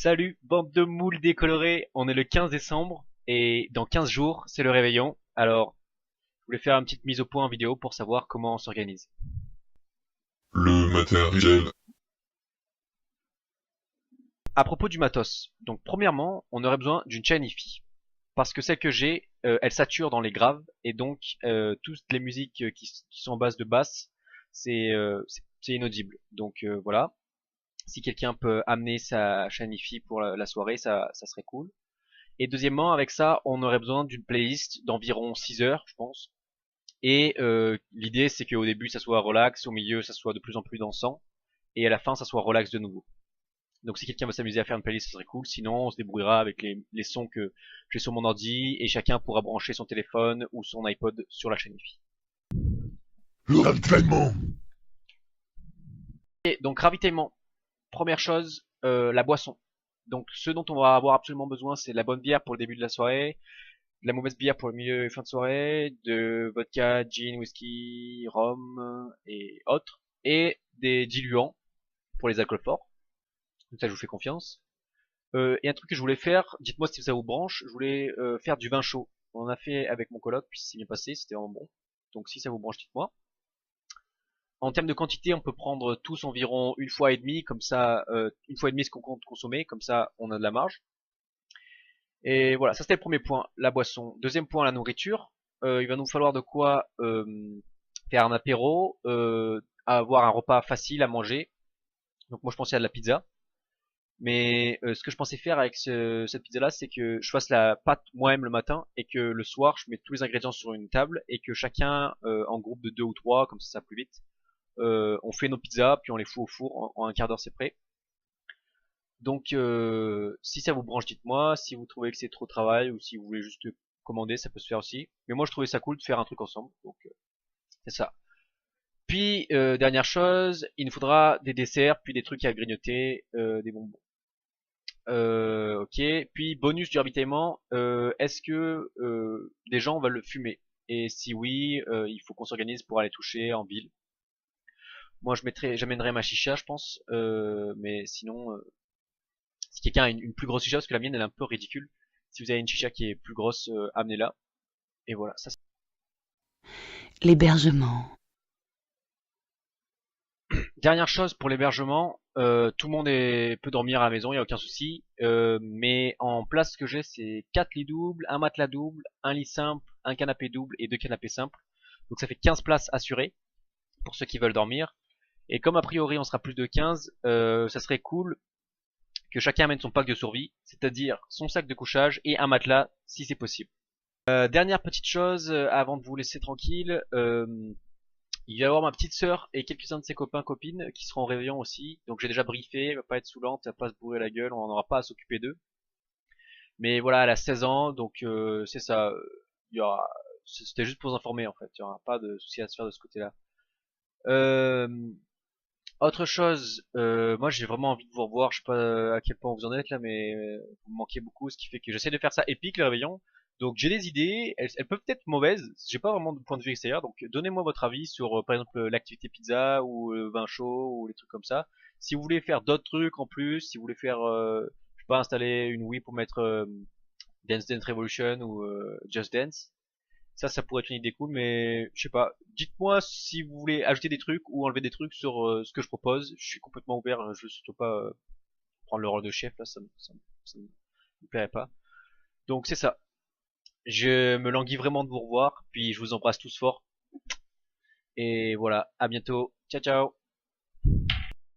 Salut, bande de moules décolorées, on est le 15 décembre et dans 15 jours, c'est le réveillon. Alors, je voulais faire une petite mise au point en vidéo pour savoir comment on s'organise. Le matériel. À propos du matos, donc premièrement, on aurait besoin d'une chaîne hi-fi. Parce que celle que j'ai, elle sature dans les graves et donc toutes les musiques qui sont en base de basse, c'est inaudible. Donc voilà, si quelqu'un peut amener sa chaîne hi-fi pour la soirée, ça serait cool. Et deuxièmement, avec ça, on aurait besoin d'une playlist d'environ 6 heures, je pense. Et l'idée, c'est qu'au début, ça soit relax, au milieu, ça soit de plus en plus dansant, et à la fin, ça soit relax de nouveau. Donc si quelqu'un veut s'amuser à faire une playlist, ça serait cool. Sinon, on se débrouillera avec les sons que j'ai sur mon ordi, et chacun pourra brancher son téléphone ou son iPod sur la chaîne Wi-Fi. Le ravitaillement. Et donc ravitaillement, première chose, la boisson. Donc ce dont on va avoir absolument besoin, c'est de la bonne bière pour le début de la soirée, de la mauvaise bière pour le milieu et fin de soirée, de vodka, gin, whisky, rhum et autres, et des diluants pour les alcools forts. Donc ça, je vous fais confiance. Et un truc que je voulais faire, dites-moi si ça vous branche, je voulais faire du vin chaud. On en a fait avec mon coloc, puis c'est bien passé, c'était vraiment bon. Donc si ça vous branche, dites-moi. En termes de quantité, on peut prendre tous environ une fois et demie, comme ça, une fois et demie ce qu'on compte consommer, comme ça on a de la marge. Et voilà, ça c'était le premier point, la boisson. Deuxième point, la nourriture. Il va nous falloir de quoi faire un apéro, avoir un repas facile à manger. Donc moi je pensais à de la pizza. Mais ce que je pensais faire avec cette pizza-là, c'est que je fasse la pâte moi-même le matin et que le soir, je mets tous les ingrédients sur une table et que chacun, en groupe de deux ou trois, comme ça va plus vite, on fait nos pizzas, puis on les fout au four, en un quart d'heure c'est prêt. Donc si ça vous branche, dites-moi. Si vous trouvez que c'est trop de travail ou si vous voulez juste commander, ça peut se faire aussi. Mais moi je trouvais ça cool de faire un truc ensemble, donc c'est ça. Puis dernière chose, il nous faudra des desserts, puis des trucs à grignoter, des bonbons. Ok. Puis bonus du ravitaillement, est-ce que des gens veulent le fumer? Et si oui, il faut qu'on s'organise pour aller toucher en ville. Moi j'amènerai ma chicha, je pense. Mais sinon, si quelqu'un a une plus grosse chicha, parce que la mienne elle est un peu ridicule. Si vous avez une chicha qui est plus grosse, amenez-la. Et voilà, ça. L'hébergement. Dernière chose pour l'hébergement, tout le monde peut dormir à la maison, il n'y a aucun souci. Mais en place que j'ai, c'est 4 lits doubles, un matelas double, un lit simple, un canapé double et deux canapés simples. Donc ça fait 15 places assurées pour ceux qui veulent dormir. Et comme a priori on sera plus de 15, ça serait cool que chacun amène son pack de survie, c'est-à-dire son sac de couchage et un matelas si c'est possible. Dernière petite chose avant de vous laisser tranquille, il va y avoir ma petite sœur et quelques-uns de ses copains copines qui seront en réveillon aussi. Donc j'ai déjà briefé, elle va pas être saoulante, elle va pas se bourrer la gueule, on n'aura pas à s'occuper d'eux. Mais voilà, elle a 16 ans, donc c'est ça. Il y aura, c'était juste pour vous informer en fait. Il y aura pas de souci à se faire de ce côté-là. Euh, Autre chose, moi j'ai vraiment envie de vous revoir. Je sais pas à quel point vous en êtes là, mais vous me manquez beaucoup, ce qui fait que j'essaie de faire ça épique le réveillon. Donc j'ai des idées, elles peuvent être mauvaises, j'ai pas vraiment de point de vue extérieur, donc donnez-moi votre avis sur par exemple l'activité pizza ou le vin chaud ou les trucs comme ça. Si vous voulez faire d'autres trucs en plus, si vous voulez faire, je sais pas, installer une Wii pour mettre Dance Dance Revolution ou Just Dance, ça pourrait être une idée cool, mais je sais pas. Dites-moi si vous voulez ajouter des trucs ou enlever des trucs sur ce que je propose. Je suis complètement ouvert, je veux surtout pas prendre le rôle de chef là, ça me plairait pas. Donc c'est ça. Je me languis vraiment de vous revoir, puis je vous embrasse tous fort. Et voilà, à bientôt. Ciao ciao.